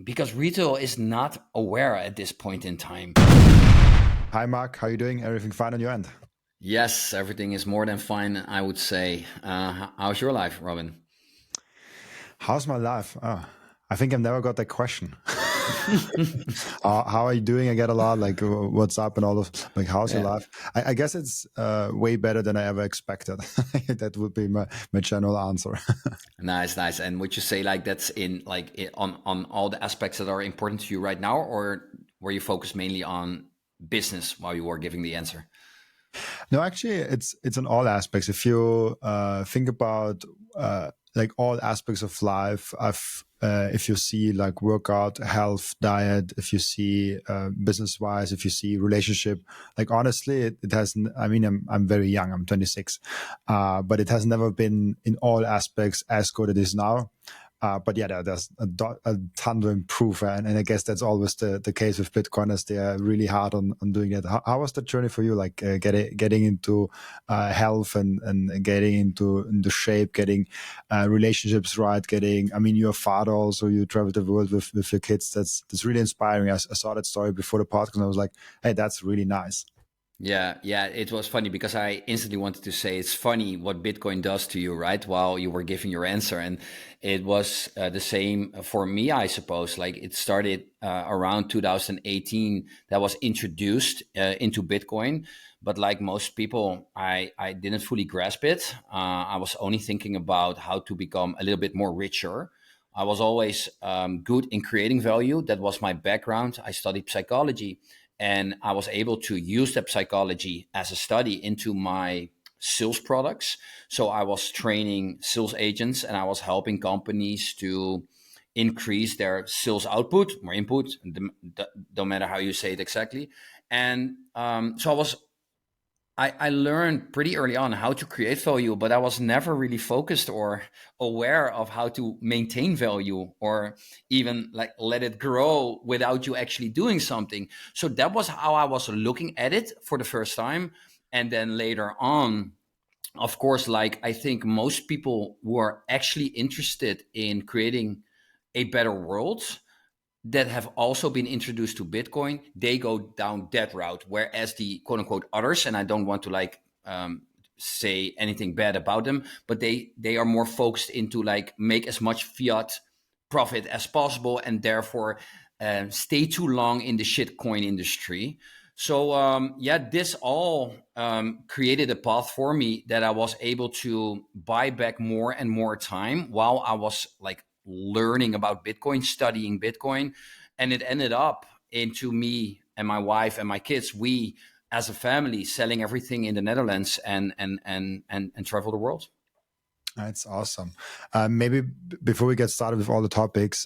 because retail is not aware at this point in time. Hi, Mark. How are you doing? Everything fine on your end? Yes, everything is more than fine, I would say. How's your life, Robin? How's my life? I think I've never got that question. How are you doing? I get a lot like what's up and all of like how's your Yeah. life? I guess it's way better than I ever expected. That would be my general answer. Nice, nice. And would you say like that's in on all the aspects that are important to you right now, or were you focused mainly on business while you were giving the answer? No, actually, it's in all aspects. If you think about like all aspects of life, if you see like workout, health, diet, if you see business wise, if you see relationship, like honestly, it has. I mean, I'm very young. I'm 26, but it has never been in all aspects as good as it is now. But yeah, there's a ton to improve, and I guess that's always the case with Bitcoiners. They are really hard on doing that. How was the journey for you? Like getting into health and getting into shape, getting relationships right, getting. I mean, you're a father also. You travel the world with your kids. That's really inspiring. I saw that story before the podcast, and I was like, hey, that's really nice. Yeah, yeah, it was funny because I instantly wanted to say it's funny what Bitcoin does to you, right? While you were giving your answer. And it was the same for me, I suppose. Like it started around 2018 that was introduced into Bitcoin. But like most people, I didn't fully grasp it. I was only thinking about how to become a little bit more richer. I was always good in creating value. That was my background. I studied psychology. And I was able to use that psychology as a study into my sales products. So I was training sales agents and I was helping companies to increase their sales output, more input, don't matter how you say it exactly. And so I learned pretty early on how to create value, but I was never really focused or aware of how to maintain value or even like let it grow without you actually doing something. So that was how I was looking at it for the first time. And then later on, of course, like I think most people who are actually interested in creating a better world that have also been introduced to Bitcoin, they go down that route. Whereas the quote unquote others, and I don't want to say anything bad about them, but they are more focused into like make as much fiat profit as possible and therefore stay too long in the shitcoin industry. So yeah, this all created a path for me that I was able to buy back more and more time while I was like learning about Bitcoin, studying Bitcoin, and it ended up into me and my wife and my kids. We, as a family, selling everything in the Netherlands and travel the world. That's awesome. Maybe before we get started with all the topics,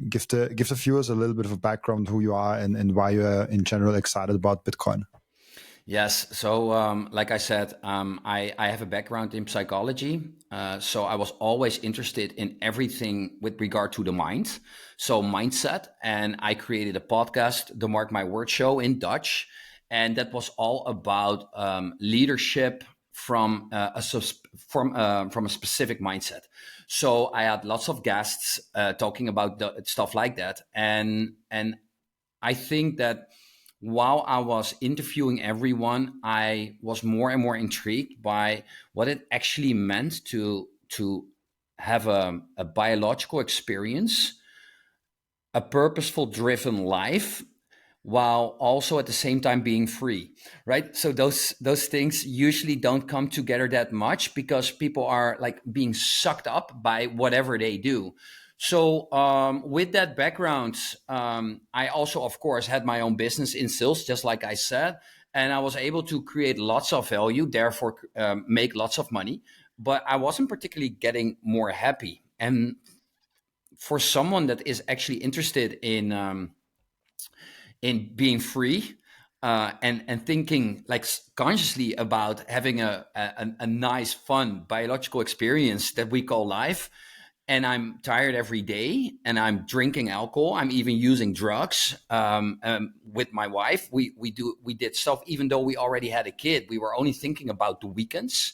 give the viewers a little bit of a background who you are and why you are in general excited about Bitcoin. Yes. So, like I said, I have a background in psychology. So I was always interested in everything with regard to the mind. So mindset. And I created a podcast, the Mark My Word Show in Dutch. And that was all about leadership from from a specific mindset. So I had lots of guests talking about stuff like that. And I think that while I was interviewing everyone, I was more and more intrigued by what it actually meant to have a biological experience, a purposeful driven life, while also at the same time being free, right? So those things usually don't come together that much because people are like being sucked up by whatever they do. So with that background, I also, of course, had my own business in sales, just like I said, and I was able to create lots of value, therefore make lots of money. But I wasn't particularly getting more happy. And for someone that is actually interested in being free and thinking like consciously about having a nice, fun biological experience that we call life. And I'm tired every day, and I'm drinking alcohol. I'm even using drugs with my wife. We did stuff even though we already had a kid. We were only thinking about the weekends,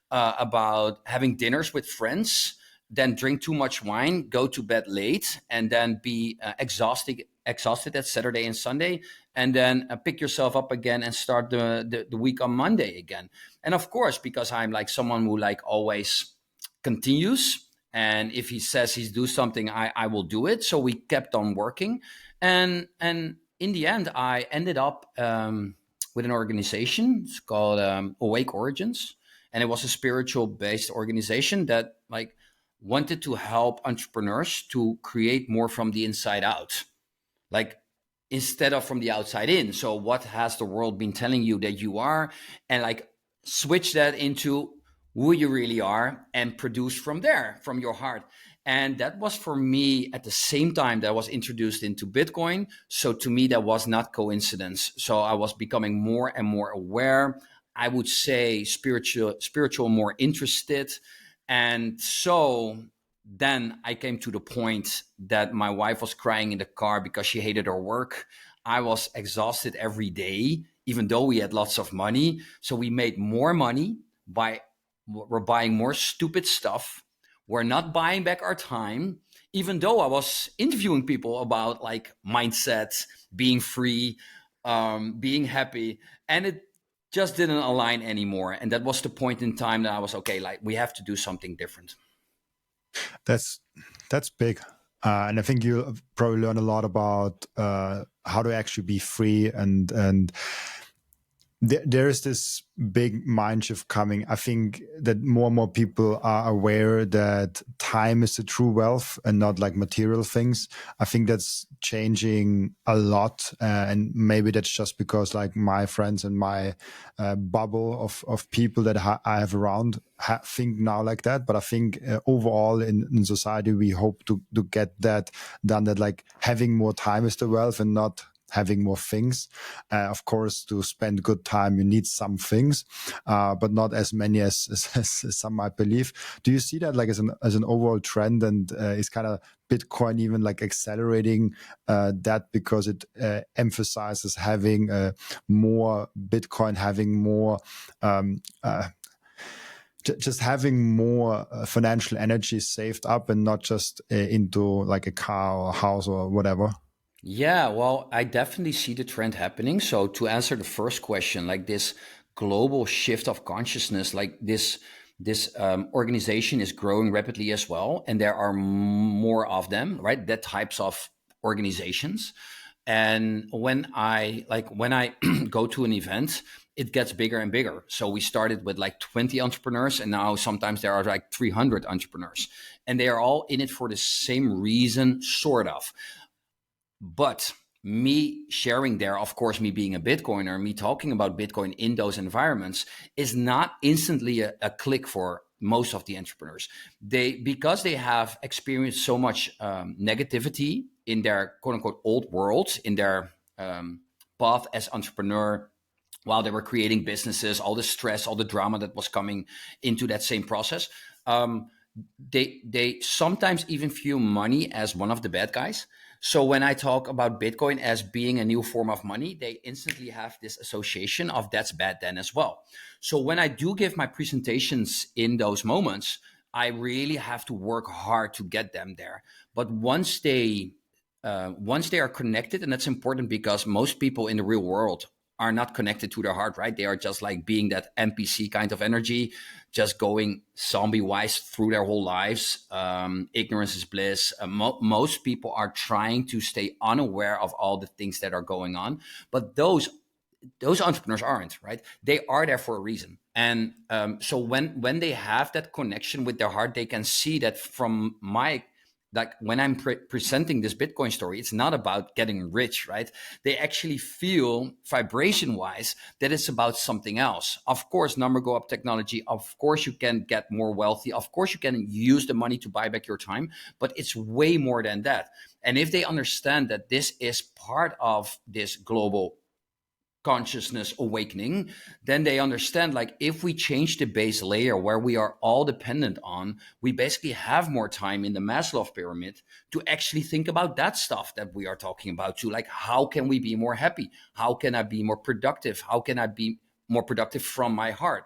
about having dinners with friends. then drink too much wine, go to bed late, and then be exhausted that Saturday and Sunday, and then pick yourself up again and start the week on Monday again. And of course, because I'm like someone who like always continues, and if he says he's do something, I will do it. So we kept on working, and in the end, I ended up with an organization. It's called Awake Origins, and it was a spiritual based organization that like wanted to help entrepreneurs to create more from the inside out, like instead of from the outside in. So what has the world been telling you that you are, and like switch that into who you really are and produce from there, from your heart. And that was for me at the same time that I was introduced into Bitcoin. So to me, that was not coincidence. So I was becoming more and more aware. I would say spiritual, more interested. And so then I came to the point that my wife was crying in the car because she hated her work. I was exhausted every day, even though we had lots of money. So we made more money by we're buying more stupid stuff. We're not buying back our time, even though I was interviewing people about like mindset, being free, being happy, and it just didn't align anymore. And that was the point in time that I was okay. Like we have to do something different. That's that's big, and I think you probably learn a lot about how to actually be free, and there is this big mind shift coming. I think that more and more people are aware that time is the true wealth and not like material things. I think that's changing a lot. And maybe that's just because like my friends and my bubble of people that I have around think now like that. But I think overall in society, we hope to get that done, that like having more time is the wealth and not having more things. Of course, to spend good time, you need some things, but not as many as some might believe. Do you see that like as an overall trend, and is kind of Bitcoin even like accelerating that because it emphasizes having more Bitcoin, having more just having more financial energy saved up and not just into like a car or a house or whatever? Yeah, well, I definitely see the trend happening. So to answer the first question, like this global shift of consciousness, like this organization is growing rapidly as well, and there are more of them, right? That types of organizations. And when I go to an event, it gets bigger and bigger. So we started with like 20 entrepreneurs, and now sometimes there are like 300 entrepreneurs, and they are all in it for the same reason, sort of. But me sharing there, of course, me being a Bitcoiner, me talking about Bitcoin in those environments is not instantly a click for most of the entrepreneurs. Because they have experienced so much negativity in their quote unquote old world, in their path as entrepreneur, while they were creating businesses, all the stress, all the drama that was coming into that same process. They sometimes even view money as one of the bad guys. So when I talk about Bitcoin as being a new form of money, they instantly have this association of that's bad then as well. So when I do give my presentations in those moments, I really have to work hard to get them there. But once they are connected, and that's important because most people in the real world are not connected to their heart, right? They are just like being that NPC kind of energy, just going zombie wise through their whole lives. Ignorance is bliss. Most people are trying to stay unaware of all the things that are going on, but those entrepreneurs aren't, right? They are there for a reason. And so when they have that connection with their heart, they can see that from my, like when I'm presenting this Bitcoin story, it's not about getting rich, right? They actually feel vibration wise that it's about something else. Of course, number go up technology. Of course, you can get more wealthy. Of course, you can use the money to buy back your time, but it's way more than that. And if they understand that this is part of this global consciousness awakening, then they understand like if we change the base layer where we are all dependent on, we basically have more time in the Maslow pyramid to actually think about that stuff that we are talking about too. Like, how can we be more happy? How can I be more productive? How can I be more productive from my heart?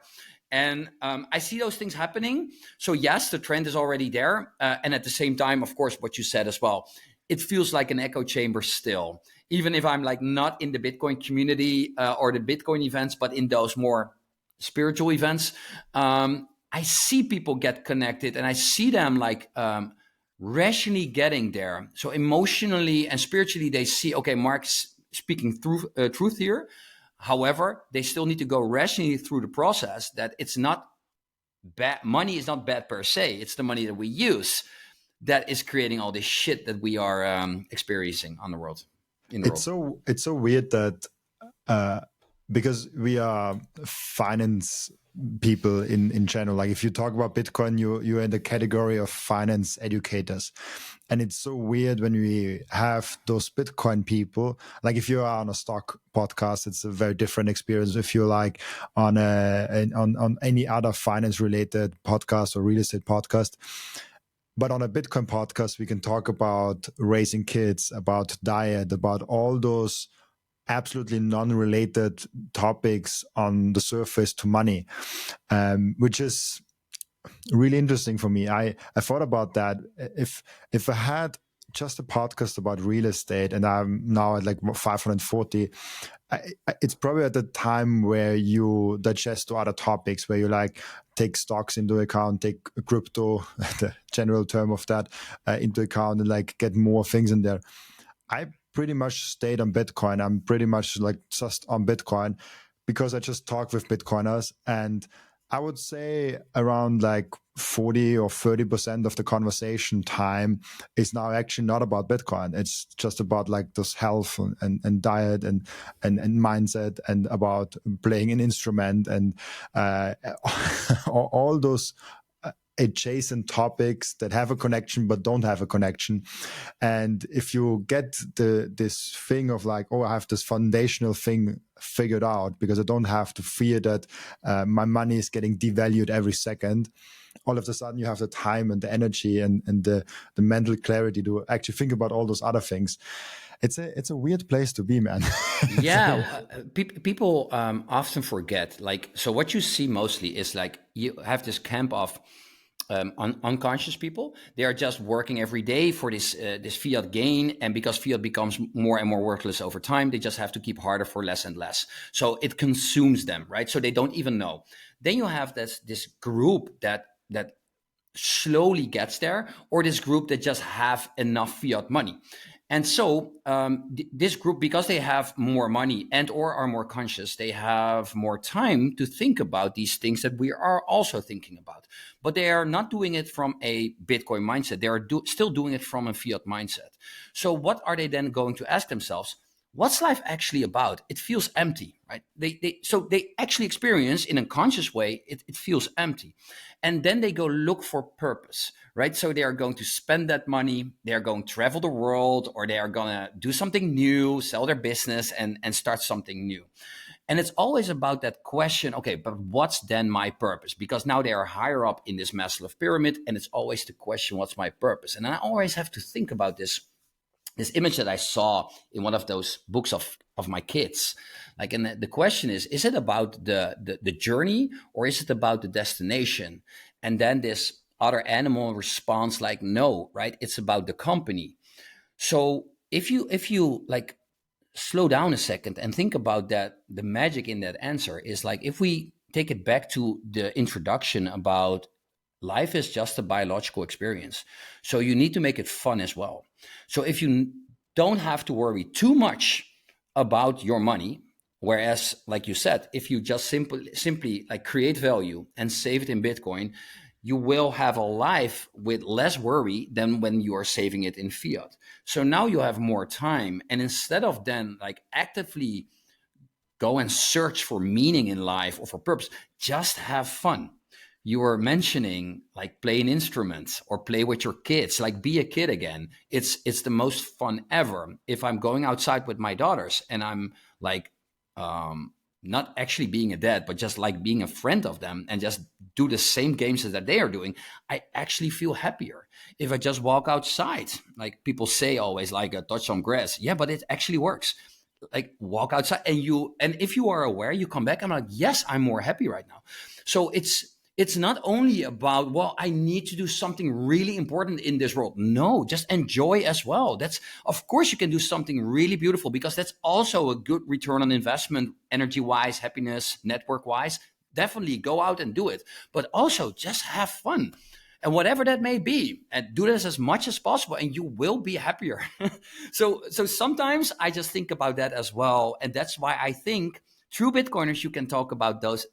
And I see those things happening. So yes, the trend is already there. And at the same time, of course, what you said as well, it feels like an echo chamber still. Even if I'm like not in the Bitcoin community or the Bitcoin events, but in those more spiritual events, I see people get connected, and I see them like rationally getting there. So emotionally and spiritually, they see, okay, Mark's speaking truth here. However, they still need to go rationally through the process that it's not bad. Money is not bad per se. It's the money that we use that is creating all this shit that we are experiencing on the world. In the world. It's so weird that because we are finance people in general. Like if you talk about Bitcoin, you're in the category of finance educators. And it's so weird when we have those Bitcoin people. Like if you are on a stock podcast, it's a very different experience. If you're like on any other finance related podcast or real estate podcast. But on a Bitcoin podcast, we can talk about raising kids, about diet, about all those absolutely non-related topics on the surface to money, which is really interesting for me. I thought about that. If I had just a podcast about real estate and I'm now at like 540, it's probably at the time where you digest to other topics, where you like take stocks into account, take crypto, the general term of that, into account, and like get more things in there. I pretty much stayed on Bitcoin. I'm pretty much like just on Bitcoin because I just talk with Bitcoiners, and I would say around like 40 or 30% of the conversation time is now actually not about Bitcoin. It's just about like this health and diet and mindset, and about playing an instrument, and all those adjacent topics that have a connection but don't have a connection. And if you get this thing of like, oh, I have this foundational thing figured out because I don't have to fear that my money is getting devalued every second, all of a sudden you have the time and the energy and the mental clarity to actually think about all those other things. It's a weird place to be, man. Yeah, people often forget. Like, so what you see mostly is like you have this camp of unconscious people. They are just working every day for this fiat gain, and because fiat becomes more and more worthless over time, they just have to keep harder for less and less. So it consumes them, right? So they don't even know. Then you have this group that slowly gets there, or this group that just have enough fiat money. And so this group, because they have more money and or are more conscious, they have more time to think about these things that we are also thinking about. But they are not doing it from a Bitcoin mindset. They are still doing it from a fiat mindset. So what are they then going to ask themselves? What's life actually about? It feels empty, right? So they actually experience in a conscious way, it feels empty. And then they go look for purpose, right? So they are going to spend that money, they are going to travel the world, or they are going to do something new, sell their business and start something new. And it's always about that question, okay, but what's then my purpose? Because now they are higher up in this Maslow pyramid, and it's always the question, what's my purpose? And I always have to think about this image that I saw in one of those books of my kids. Like, and the question is it about the journey, or is it about the destination? And then this other animal responds like, no, right? It's about the company. So if you like slow down a second and think about that, the magic in that answer is like, if we take it back to the introduction about life is just a biological experience. So you need to make it fun as well. So if you don't have to worry too much about your money, whereas, like you said, if you just simply like create value and save it in Bitcoin, you will have a life with less worry than when you are saving it in fiat. So now you have more time. And instead of then like actively go and search for meaning in life or for purpose, just have fun. You were mentioning like play an instrument or play with your kids, like be a kid again. It's the most fun ever. If I'm going outside with my daughters and I'm like, not actually being a dad, but just like being a friend of them and just do the same games that they are doing, I actually feel happier. If I just walk outside, like people say always, like a touch on grass. Yeah, but it actually works. like walk outside and if you are aware, you come back, I'm like, yes, I'm more happy right now. So it's not only about, well, I need to do something really important in this world. No, just enjoy as well. That's, of course, you can do something really beautiful, because that's also a good return on investment, energy wise, happiness, network wise. Definitely go out and do it, but also just have fun. And whatever that may be, and do this as much as possible, and you will be happier. So sometimes I just think about that as well, and that's why I think through Bitcoiners you can talk about those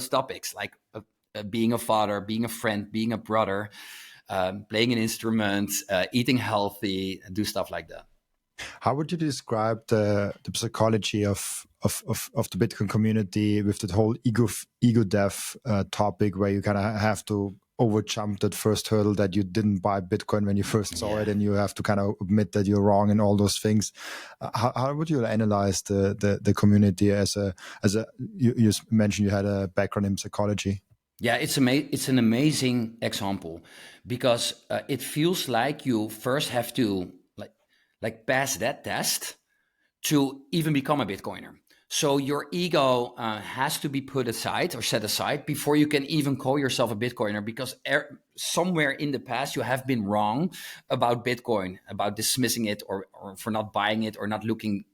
topics, like being a father, being a friend, being a brother, playing an instrument, eating healthy, do stuff like that. How would you describe the psychology of the Bitcoin community with the whole ego death topic, where you kind of have to overjump that first hurdle that you didn't buy Bitcoin when you first saw it, and you have to kind of admit that you're wrong and all those things. How would you analyze the community as you mentioned you had a background in psychology? Yeah, it's an amazing example, because it feels like you first have to like pass that test to even become a Bitcoiner. So your ego has to be put aside or set aside before you can even call yourself a Bitcoiner, because somewhere in the past you have been wrong about Bitcoin, about dismissing it, or for not buying it, or not looking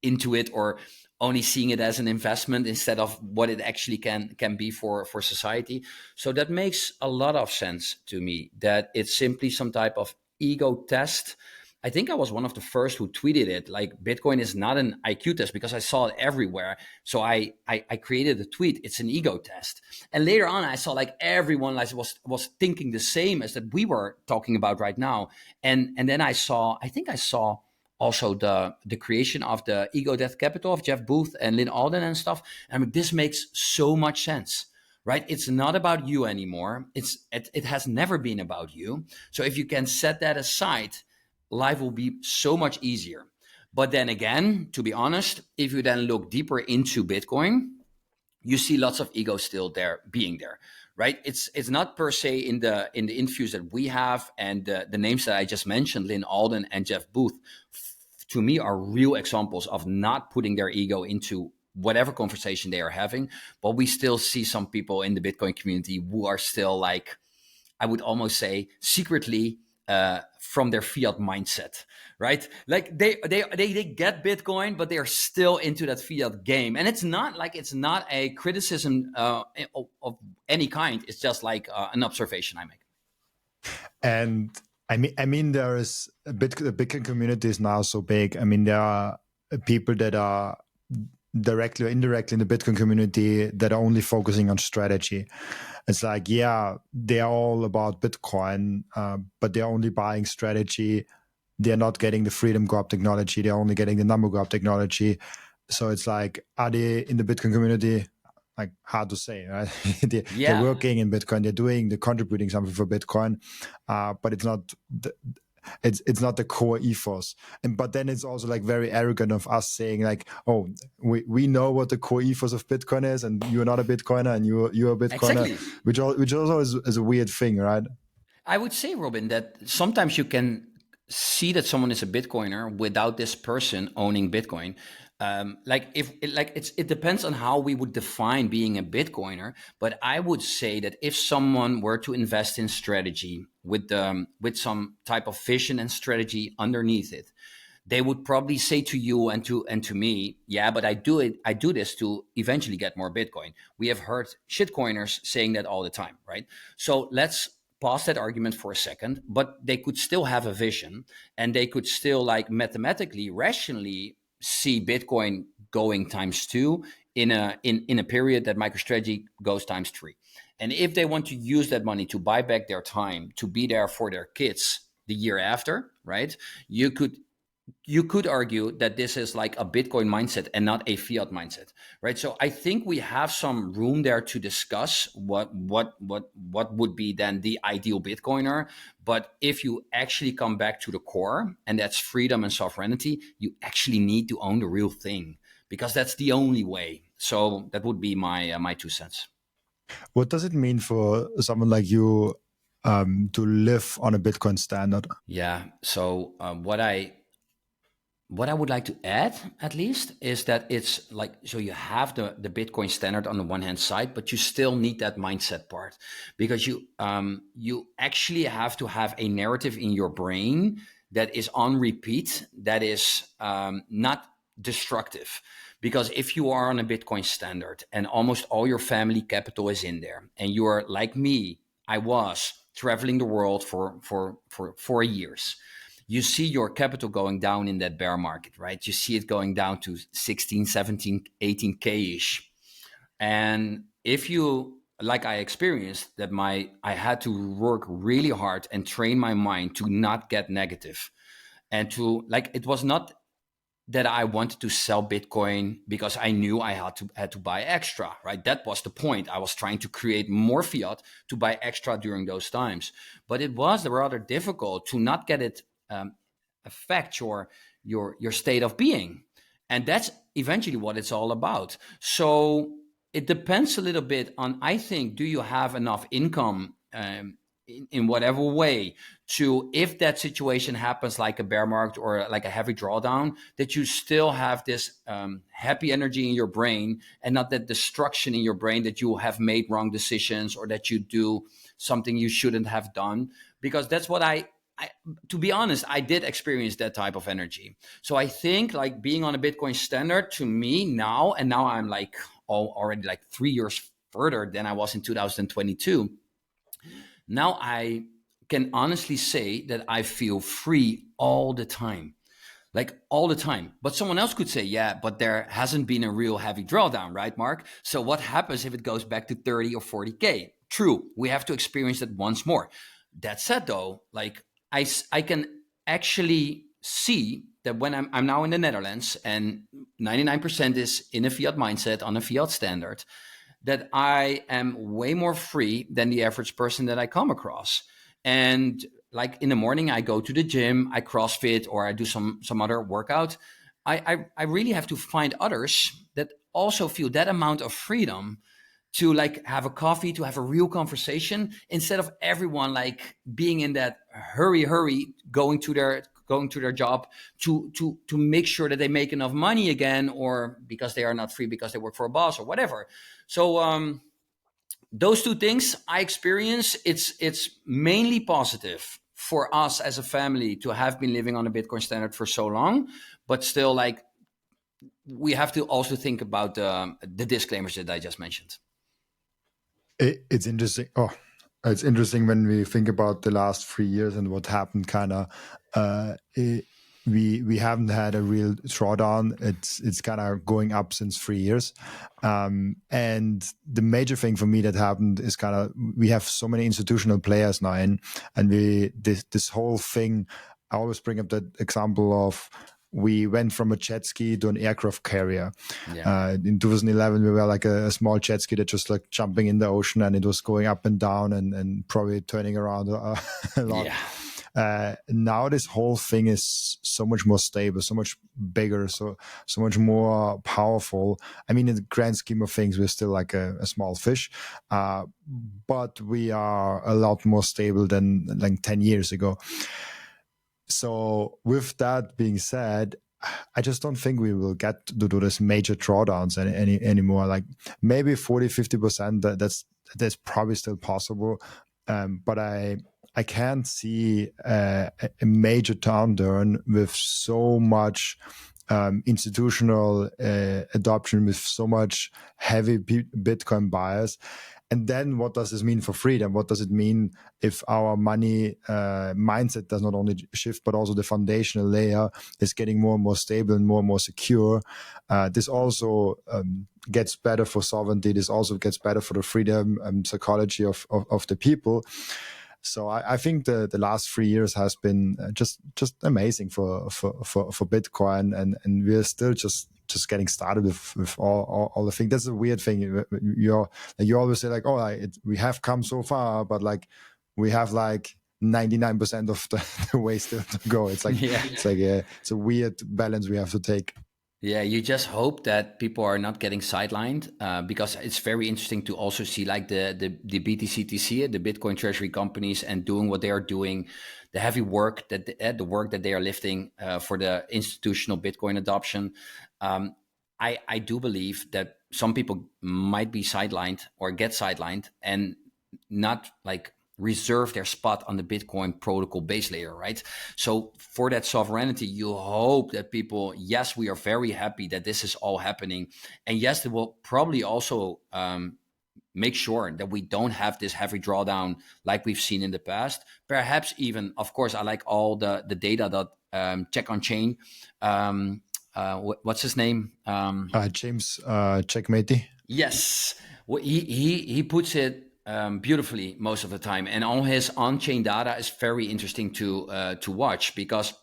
into it, or only seeing it as an investment instead of what it actually can be for society. So that makes a lot of sense to me, that it's simply some type of ego test. I think I was one of the first who tweeted it, like Bitcoin is not an IQ test, because I saw it everywhere. So I created a tweet. It's an ego test. And later on, I saw like everyone like was thinking the same as that we were talking about right now. And then I think I saw also the creation of the ego death capital of Jeff Booth and Lynn Alden and stuff. I mean, this makes so much sense, right? It's not about you anymore. It has never been about you. So if you can set that aside, life will be so much easier. But then again, to be honest, if you then look deeper into Bitcoin, you see lots of ego still there, being there, right? It's not per se in the interviews that we have, and the names that I just mentioned, Lynn Alden and Jeff Booth, to me are real examples of not putting their ego into whatever conversation they are having. But we still see some people in the Bitcoin community who are still like, I would almost say secretly from their fiat mindset, right? Like they get Bitcoin, but they are still into that fiat game. And it's not a criticism of any kind. It's just like an observation I make. And I mean, there is the Bitcoin community is now so big. I mean, there are people that are directly or indirectly in the Bitcoin community that are only focusing on strategy. It's like, yeah, they're all about Bitcoin, but they're only buying strategy. They're not getting the freedom grab technology. They're only getting the number grab technology. So it's like, are they in the Bitcoin community? Like, hard to say, right? They're Yeah, working in Bitcoin. They're contributing something for Bitcoin, but it's not the core ethos. And but then it's also like very arrogant of us saying like, oh, we know what the core ethos of Bitcoin is, and you're not a Bitcoiner, and you're a Bitcoiner, exactly. which also is a weird thing, right? I would say, Robin, that sometimes you can see that someone is a Bitcoiner without this person owning Bitcoin. Like it depends on how we would define being a Bitcoiner. But I would say that if someone were to invest in strategy with some type of vision and strategy underneath it, they would probably say to you and to me, yeah, but I do this to eventually get more Bitcoin. We have heard shitcoiners saying that all the time, right? So let's pause that argument for a second, but they could still have a vision, and they could still like mathematically, rationally see Bitcoin going times two in a period that MicroStrategy goes times three. And if they want to use that money to buy back their time, to be there for their kids the year after, right? You could argue that this is like a Bitcoin mindset and not a fiat mindset, right? So I think we have some room there to discuss what would be then the ideal Bitcoiner. But if you actually come back to the core, and that's freedom and sovereignty, you actually need to own the real thing, because that's the only way. So that would be my 2 cents. What does it mean for someone like you to live on a Bitcoin standard? Yeah. So what I would like to add, at least, is that it's like, so you have the Bitcoin standard on the one hand side, but you still need that mindset part, because you actually have to have a narrative in your brain that is on repeat, that is not destructive. Because if you are on a Bitcoin standard and almost all your family capital is in there, and you are like me, I was traveling the world for 4 years, you see your capital going down in that bear market, right? You see it going down to 16, 17, 18K ish. And if you, like I experienced, that I had to work really hard and train my mind to not get negative, and to, like, it was not that I wanted to sell Bitcoin because I knew I had to buy extra, right? That was the point. I was trying to create more fiat to buy extra during those times. But it was rather difficult to not get it affect your state of being. And that's eventually what it's all about. So it depends a little bit on, I think, do you have enough income in whatever way to, if that situation happens like a bear market or like a heavy drawdown, that you still have this happy energy in your brain, and not that destruction in your brain that you have made wrong decisions or that you do something you shouldn't have done. Because that's what to be honest, I did experience that type of energy. So I think, like, being on a Bitcoin standard to me now, and now I'm like already like 3 years further than I was in 2022. Now I can honestly say that I feel free all the time, like all the time. But someone else could say, yeah, but there hasn't been a real heavy drawdown, right, Mark? So what happens if it goes back to 30 or 40K? True, we have to experience that once more. That said, though, like, I can actually see that when I'm now in the Netherlands and 99% is in a fiat mindset on a fiat standard, that I am way more free than the average person that I come across. And like in the morning, I go to the gym, I CrossFit, or I do some other workout. I really have to find others that also feel that amount of freedom to, like, have a coffee, to have a real conversation, instead of everyone like being in that hurry, going to their job to make sure that they make enough money again, or because they are not free because they work for a boss or whatever. So those two things I experience, it's mainly positive for us as a family to have been living on a Bitcoin standard for so long. But still, like, we have to also think about the disclaimers that I just mentioned. It's interesting. Oh, it's interesting when we think about the last 3 years and what happened. Kind of, we haven't had a real drawdown. It's kind of going up since 3 years, and the major thing for me that happened is kind of, we have so many institutional players now in, and this whole thing. I always bring up that example of, we went from a jet ski to an aircraft carrier. Yeah. In 2011, we were like a small jet ski that just like jumping in the ocean, and it was going up and down and probably turning around a lot. Yeah. Now this whole thing is so much more stable, so much bigger, so much more powerful. I mean, in the grand scheme of things, we're still like a small fish, but we are a lot more stable than like 10 years ago. So with that being said, I just don't think we will get to do this major drawdowns anymore. Like maybe 40-50%, that's probably still possible. But I can't see a major downturn with so much institutional adoption, with so much heavy Bitcoin buyers. And then what does this mean for freedom? What does it mean if our money mindset does not only shift, but also the foundational layer is getting more and more stable and more secure? This also gets better for sovereignty. This also gets better for the freedom and psychology of the people. So I think the last 3 years has been just amazing for Bitcoin, and we're still just getting started with all the things. That's a weird thing. You always say like, we have come so far, but like we have like 99% of the way still to go. It's like it's a weird balance we have to take. Yeah, you just hope that people are not getting sidelined, because it's very interesting to also see like the BTCTC, the Bitcoin Treasury companies, and doing what they are doing, the heavy work the work that they are lifting for the institutional Bitcoin adoption. Um, I do believe that some people might be sidelined or get sidelined and not like reserve their spot on the Bitcoin protocol base layer, right? So for that sovereignty, you hope that people, yes, we are very happy that this is all happening. And yes, they will probably also make sure that we don't have this heavy drawdown like we've seen in the past. Perhaps even, of course, I like all the data that check on chain. What's his name? James Checkmatey. Yes, well, he puts it beautifully most of the time, and all his on-chain data is very interesting to watch, because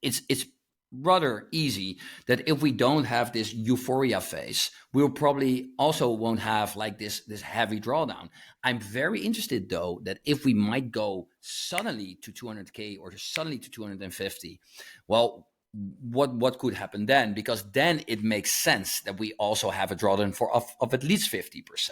it's rather easy that if we don't have this euphoria phase, we'll probably also won't have like this heavy drawdown. I'm very interested though that if we might go suddenly to 200k or suddenly to 250, well, what could happen then? Because then it makes sense that we also have a drawdown of at least 50%.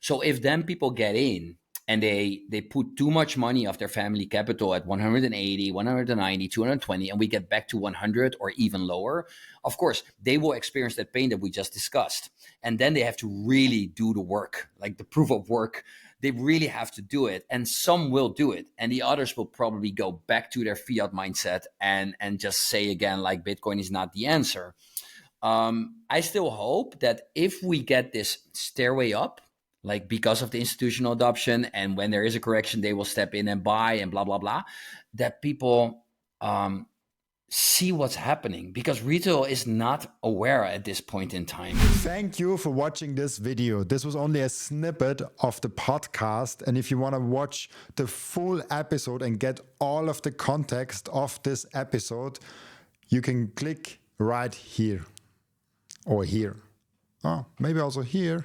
So if then people get in and they put too much money of their family capital at 180, 190, 220, and we get back to 100 or even lower, of course they will experience that pain that we just discussed, and then they have to really do the work, like the proof of work. They really have to do it, and some will do it, and the others will probably go back to their fiat mindset and just say again like Bitcoin is not the answer. I still hope that if we get this stairway up, like because of the institutional adoption, and when there is a correction, they will step in and buy and blah, blah, blah, that people see what's happening, because retail is not aware at this point in time. Thank you for watching this video. This was only a snippet of the podcast. And if you want to watch the full episode and get all of the context of this episode, you can click right here or here. Oh, maybe also here.